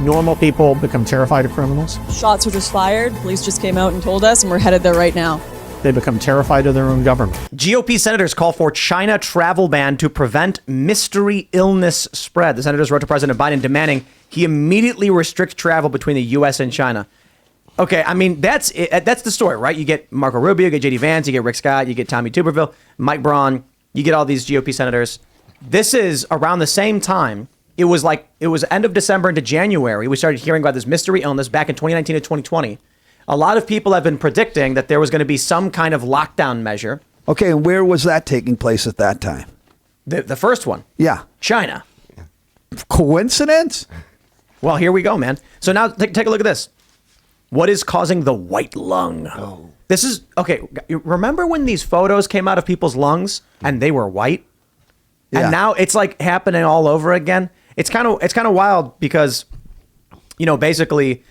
normal people become terrified of criminals. Shots were just fired. Police just came out and told us, and we're headed there right now. They become terrified of their own government. GOP senators call for China travel ban to prevent mystery illness spread. The senators wrote to President Biden demanding he immediately restrict travel between the U.S. and China. Okay, I mean, that's it. That's the story, right? You get Marco Rubio, you get J.D. Vance, you get Rick Scott, you get Tommy Tuberville, Mike Braun, you get all these GOP senators. This is around the same time. It was end of December into January. We started hearing about this mystery illness back in 2019 to 2020. A lot of people have been predicting that there was going to be some kind of lockdown measure. Okay, and where was that taking place at that time? The first one. Yeah. China. Coincidence? Well, here we go, man. So now take a look at this. What is causing the white lung? Oh. This is, okay, remember when these photos came out of people's lungs and they were white? And now it's like happening all over again. It's kind of wild because, basically,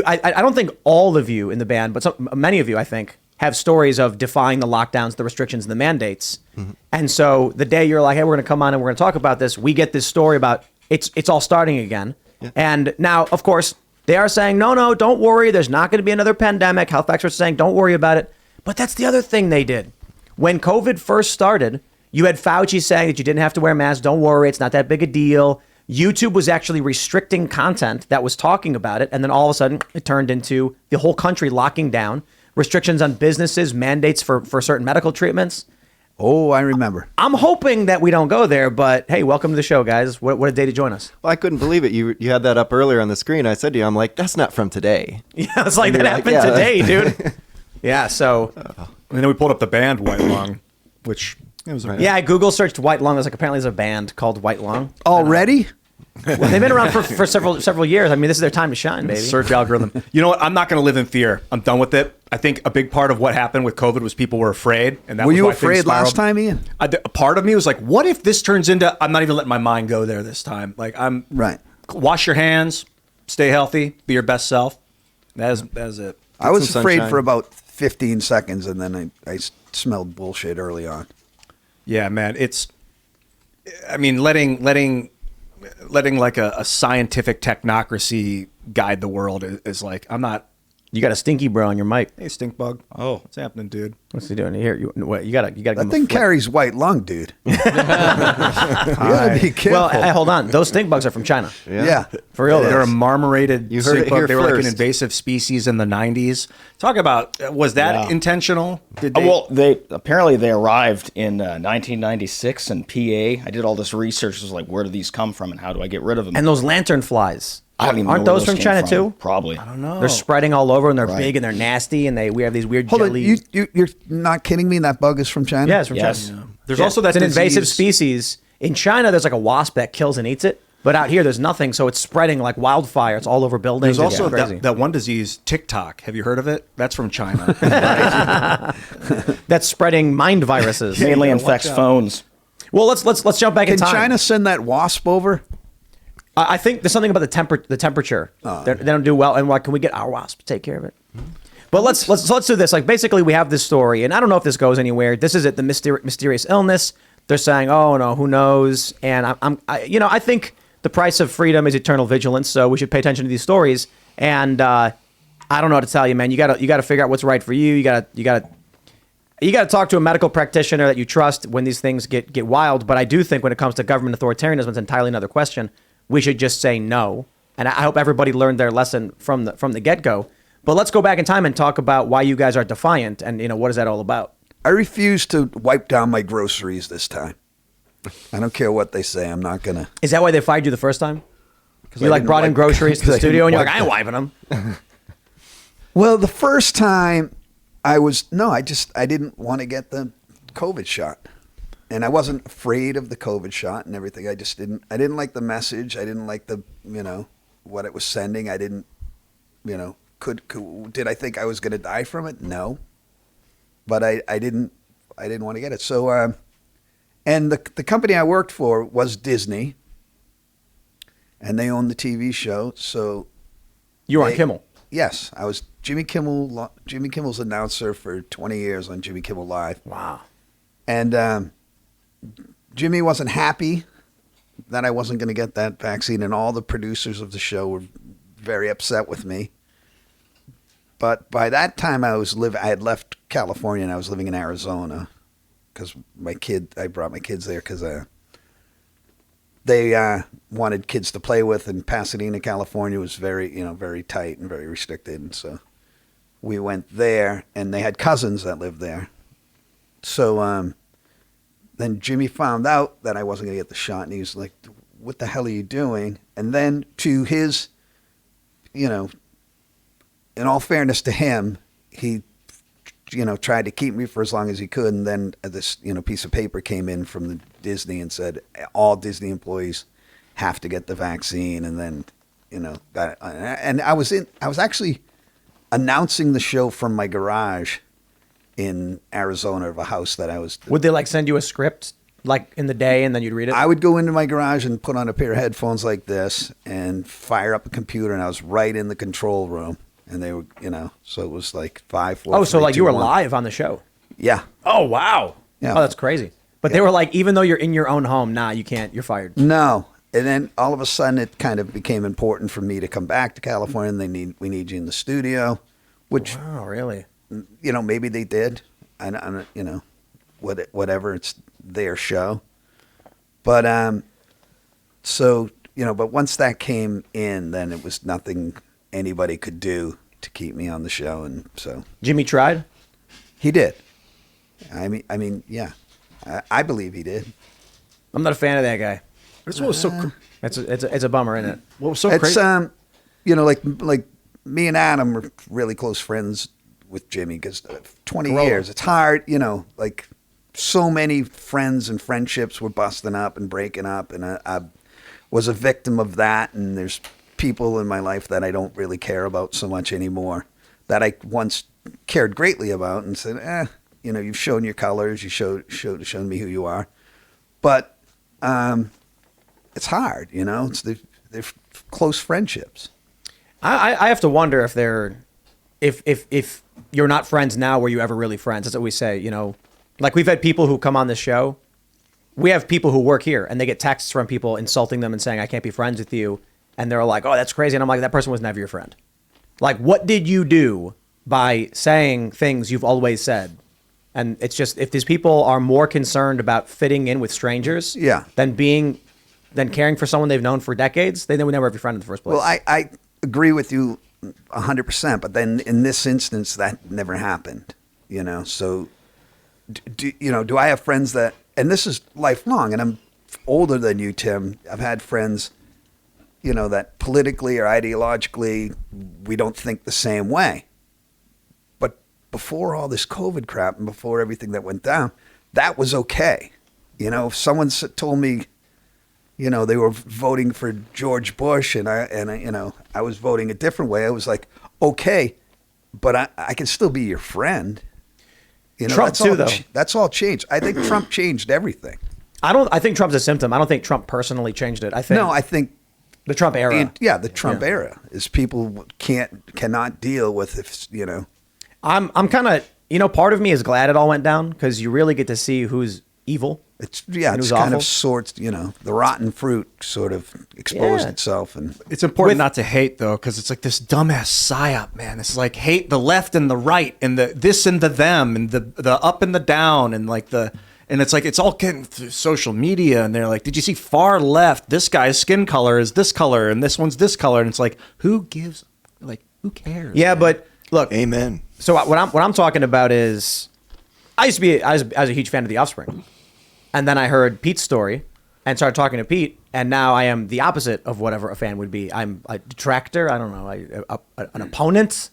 I don't think all of you in the band, but many of you, I think, have stories of defying the lockdowns, the restrictions, and the mandates. Mm-hmm. And so the day you're like, hey, we're going to come on and we're going to talk about this, we get this story about it's all starting again. Yeah. And now, of course, they are saying, no, don't worry. There's not going to be another pandemic. Health experts are saying, don't worry about it. But that's the other thing they did. When COVID first started, you had Fauci saying that you didn't have to wear masks. Don't worry. It's not that big a deal. YouTube was actually restricting content that was talking about it. And then all of a sudden it turned into the whole country locking down, restrictions on businesses, mandates for certain medical treatments. Oh, I remember. I'm hoping that we don't go there, but hey, welcome to the show, guys. What a day to join us. Well, I couldn't believe it. You had that up earlier on the screen. I said to you, I'm like, that's not from today. Yeah, it's like that happened today, dude. Yeah, so. And then we pulled up the band White Lung, which... Yeah, I Google searched White Lung. There's apparently there's a band called White Lung. Already? Well, they've been around for several years. I mean, this is their time to shine, baby. Search algorithm. You know what? I'm not going to live in fear. I'm done with it. I think a big part of what happened with COVID was people were afraid, and that were was you why afraid last time, Ian? A part of me was like, what if this turns into? I'm not even letting my mind go there this time. Like I'm right. Wash your hands, stay healthy, be your best self. That is it. I was afraid for about 15 seconds, and then I smelled bullshit early on. Yeah, man. I mean, letting like a scientific technocracy guide the world is like, I'm not. You got a stinky bro on your mic. Hey, stink bug. Oh, what's happening, dude? What's he doing here? You gotta. That thing carries white lung, dude. You gotta be careful. Well, hey, hold on. Those stink bugs are from China. Yeah. For real. They're a marmorated You heard stink it bug. here They were like an first. invasive species in the 90s. Talk about, was that intentional? Did they? Well, they arrived in 1996 in PA. I did all this research. It was like, where do these come from and how do I get rid of them? And those lantern flies. I don't even Aren't know where those from came China too? Probably. I don't know. They're spreading all over and they're big and they're nasty and we have these weird Hold jelly. on, you're not kidding me? That bug is from China? Yeah, it's from Yes. China. There's also that it's an invasive disease- species. In China, there's like a wasp that kills and eats it. But out here, there's nothing, so it's spreading like wildfire. It's all over buildings. There's also It's crazy. that one disease, TikTok. Have you heard of it? That's from China. That's spreading mind viruses. Mainly infects phones. Well, let's jump back in Can time. China send that wasp over? I think there's something about the temperature. They don't do well, and can we get our wasp to take care of it? But let's do this. Like basically, we have this story, and I don't know if this goes anywhere. This is it, the mysterious illness. They're saying, oh no, who knows? And I think the price of freedom is eternal vigilance. So we should pay attention to these stories. And I don't know what to tell you, man. You gotta figure out what's right for you. You gotta talk to a medical practitioner that you trust when these things get wild. But I do think when it comes to government authoritarianism, it's entirely another question. We should just say no. And I hope everybody learned their lesson from the get-go. But let's go back in time and talk about why you guys are defiant and, what is that all about? I refuse to wipe down my groceries this time. I don't care what they say. I'm not going to. Is that why they fired you the first time? You I didn't brought in wipe- groceries to the 'cause I studio and didn't you're like, I wipe ain't wiping them. Well, the first time I didn't want to get the COVID shot. And I wasn't afraid of the COVID shot and everything. I didn't like the message. I didn't like the, what it was sending. I didn't, did I think I was going to die from it? No. But I didn't want to get it. So, and the company I worked for was Disney, and they owned the TV show. So You were on Kimmel. Yes, I was Jimmy Kimmel's announcer for 20 years on Jimmy Kimmel Live. Wow. And Jimmy wasn't happy that I wasn't going to get that vaccine, and all the producers of the show were very upset with me. But by that time, I had left California and I was living in Arizona because I brought my kids there because they wanted kids to play with, and Pasadena, California was very tight and very restricted. And so we went there, and they had cousins that lived there. So then Jimmy found out that I wasn't going to get the shot, and he was like, "What the hell are you doing?" And then to his, in all fairness to him, he, tried to keep me for as long as he could. And then this, piece of paper came in from the Disney and said all Disney employees have to get the vaccine. And then, and I was actually announcing the show from my garage in Arizona of a house that I was. Would they send you a script in the day and then you'd read it? I would go into my garage and put on a pair of headphones like this and fire up a computer, and I was right in the control room. And they were, so it was 5, 4. Oh, so 3, 2, you were 1. live on the show? Yeah. Oh, wow. Yeah. Oh, that's crazy. But they were even though you're in your own home, you can't, you're fired. No. And then all of a sudden it kind of became important for me to come back to California, and we need you in the studio, which, Wow, really? maybe they did. I don't, whatever, it's their show. But, so, but once that came in, then it was nothing anybody could do to keep me on the show. And so Jimmy tried? he did. I mean, yeah, I believe he did. I'm not a fan of that guy. That's what was so. It's a bummer, isn't it? What was so It's crazy? like me and Adam were really close friends with Jimmy because 20 Corolla. years. It's hard, so many friends and friendships were busting up and breaking up, and I was a victim of that. And there's people in my life that I don't really care about so much anymore that I once cared greatly about, and said, you've shown your colors, you shown me who you are, but it's hard, they're close friendships. I have to wonder if you're not friends now, were you ever really friends? That's what we say, we've had people who come on this show. We have people who work here and they get texts from people insulting them and saying, I can't be friends with you. And they're like, oh, that's crazy. And I'm like, that person was never your friend. What did you do by saying things you've always said? And it's just, if these people are more concerned about fitting in with strangers than caring for someone they've known for decades, they would never have your friend in the first place. Well, I agree with you 100%, but then in this instance, that never happened, So, do I have friends that, and this is lifelong, and I'm older than you, Tim. I've had friends, that politically or ideologically, we don't think the same way. But before all this COVID crap and before everything that went down, that was okay. If someone told me, they were voting for George Bush and I was voting a different way, I was like, okay, but I can still be your friend. Trump too, though. That's all changed. I think Trump changed everything. I think Trump's a symptom. I don't think Trump personally changed it. I think the Trump era. The Trump era is people cannot deal with I'm kind of, part of me is glad it all went down because you really get to see who's evil. It's kind awful. Of sorts, the rotten fruit sort of exposed itself. And It's important not to hate, though, because it's this dumbass psyop, man. It's hate the left and the right and the this and the them and the up and the down and and it's all getting through social media, and they're like, did you see far left? This guy's skin color is this color and this one's this color, and it's who gives, who cares? Yeah, but look, Amen. So what I'm talking about is, I was a huge fan of The Offspring, and then I heard Pete's story and started talking to Pete, and now I am the opposite of whatever a fan would be. I'm a detractor. I don't know, an opponent.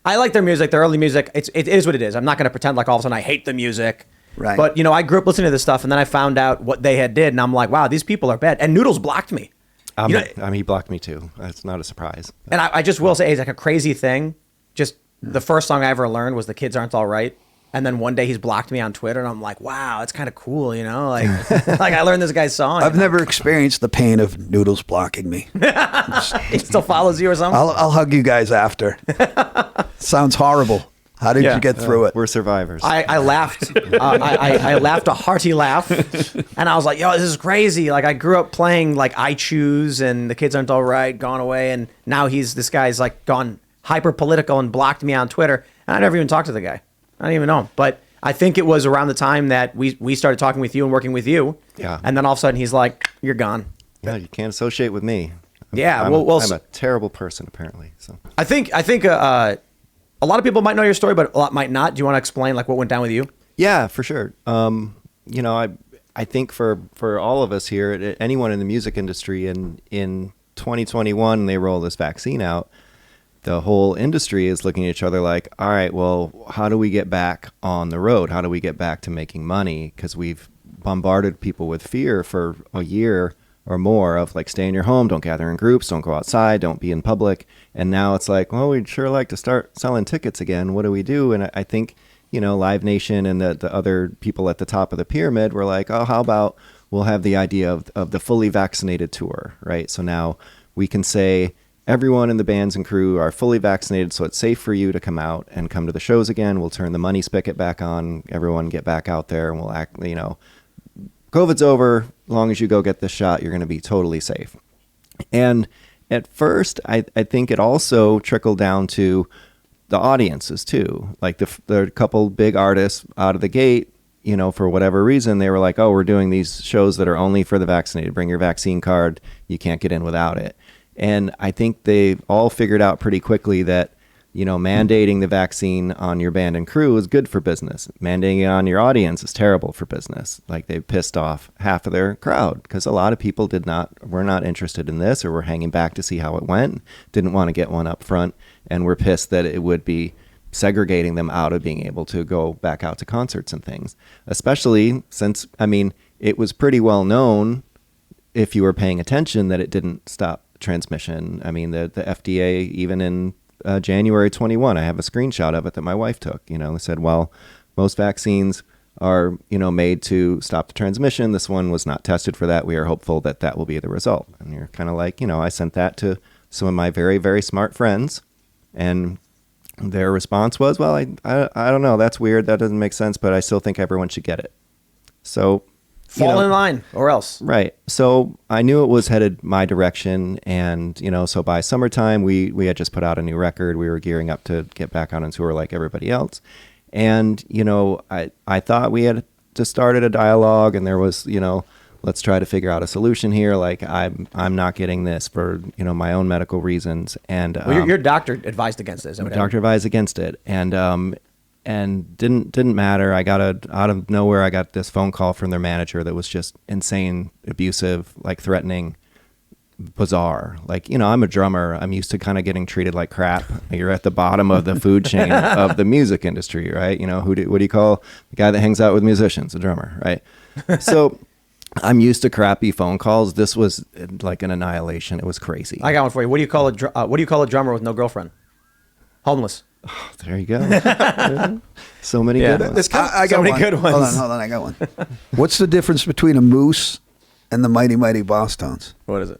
I like their music, their early music. It is what it is. I'm not going to pretend like all of a sudden I hate the music. Right. But I grew up listening to this stuff, and then I found out what they had did, and I'm like, wow, these people are bad. And Noodles blocked me. He blocked me too. That's not a surprise. And I just will say, it's a crazy thing. Just the first song I ever learned was "The Kids Aren't All Right," and then one day he's blocked me on Twitter, and I'm like, wow, it's kind of cool, I learned this guy's song. I've never experienced the pain of Noodles blocking me. He still follows you or something. I'll hug you guys after. Sounds horrible. How did Yeah. you get through it? We're survivors. I laughed. I laughed a hearty laugh, and I was like, "Yo, this is crazy!" Like I grew up playing like I Choose and The Kids Aren't All Right, gone away, and now this guy's like gone hyper political and blocked me on Twitter, and I never even talked to the guy. I didn't even know him, but I think it was around the time that we started talking with you and working with you. Yeah. And then all of a sudden he's like, "You're gone." Yeah, you can't associate with me. Yeah, I'm, well, I'm a terrible person apparently. So I think a lot of people might know your story, but a lot might not. Do you want to explain like what went down with you? yeah, for sure. I think for all of us here, anyone in the music industry, in 2021, they roll this vaccine out. The whole industry is looking at each other like, all right, well, how do we get back on the road? How do we get back to making money? Because we've bombarded people with fear for a year or more of like, stay in your home, don't gather in groups, don't go outside, don't be in public. And now it's like, well, we'd sure like to start selling tickets again. What do we do? And I think, Live Nation and the other people at the top of the pyramid were like, oh, how about we'll have the idea of the fully vaccinated tour, right? So now we can say everyone in the bands and crew are fully vaccinated, so it's safe for you to come out and come to the shows again. We'll turn the money spigot back on, everyone get back out there, and we'll act, COVID's over. As long as you go get this shot, you're going to be totally safe. And at first, I think it also trickled down to the audiences too. Like the couple big artists out of the gate, for whatever reason, they were like, oh, we're doing these shows that are only for the vaccinated. Bring your vaccine card. You can't get in without it. And I think they all figured out pretty quickly that, mandating the vaccine on your band and crew is good for business. Mandating it on your audience is terrible for business. Like they pissed off half of their crowd because a lot of people were not interested in this or were hanging back to see how it went, didn't want to get one up front, and were pissed that it would be segregating them out of being able to go back out to concerts and things. Especially since, it was pretty well known if you were paying attention that it didn't stop transmission. The FDA, even in January 21, I have a screenshot of it that my wife took. They said, well, most vaccines are, made to stop the transmission. This one was not tested for that. We are hopeful that that will be the result. And you're kind of like, I sent that to some of my very, very smart friends, and their response was, well, I don't know. That's weird. That doesn't make sense, but I still think everyone should get it. So Fall in line or else. Right. So I knew it was headed my direction. And, so by summertime, we had just put out a new record. We were gearing up to get back on tour like everybody else. And, I thought we had just started a dialogue, and there was, let's try to figure out a solution here. Like I'm not getting this for, my own medical reasons. And Your doctor advised against this. my doctor advised against it. And didn't matter. I got out of nowhere, I got this phone call from their manager that was just insane, abusive, like threatening, bizarre. Like, I'm a drummer. I'm used to kind of getting treated like crap. You're at the bottom of the food chain of the music industry, right? What do you call the guy that hangs out with musicians? A drummer, right? So I'm used to crappy phone calls. This was like an annihilation. It was crazy. I got one for you. What do you call a drummer with no girlfriend? Homeless. Oh, there you go. So many good ones. I got so many one. good ones. Hold on, I got one. What's the difference between a moose and the Mighty Mighty Boss Tones? What is it?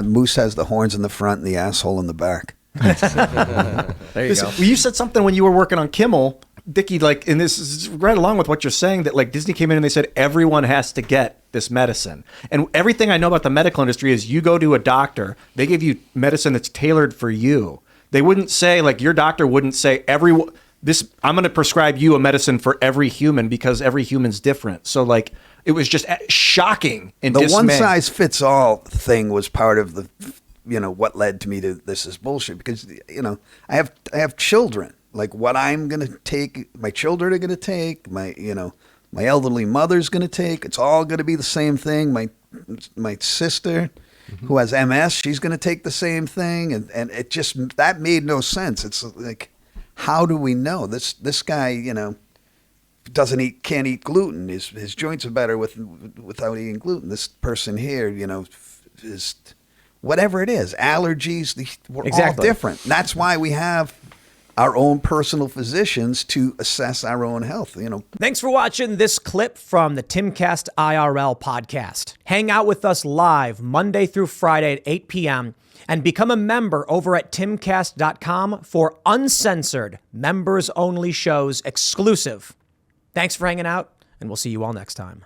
Moose has the horns in the front and the asshole in the back. There you go. Well, you said something when you were working on Kimmel, Dickie, and this is right along with what you're saying, that Disney came in and they said everyone has to get this medicine. And everything I know about the medical industry is you go to a doctor, they give you medicine that's tailored for you. They wouldn't say, your doctor wouldn't say, I'm going to prescribe you a medicine for every human because every human's different. So, it was just shocking and The dismaying. one-size-fits-all thing was part of the, what led to me to this is bullshit. Because, I have children. Like, what I'm going to take, my children are going to take, my elderly mother's going to take. It's all going to be the same thing. My sister, who has MS, she's going to take the same thing, and it just that made no sense. It's like, how do we know this guy? Can't eat gluten. His joints are better without eating gluten. This person here, is whatever it is, allergies. We're all different. That's why we have our own personal physicians to assess our own health. Thanks for watching this clip from the Timcast IRL podcast. Hang out with us live Monday through Friday at 8 p.m. And become a member over at timcast.com for uncensored, members-only shows exclusive. Thanks for hanging out, and we'll see you all next time.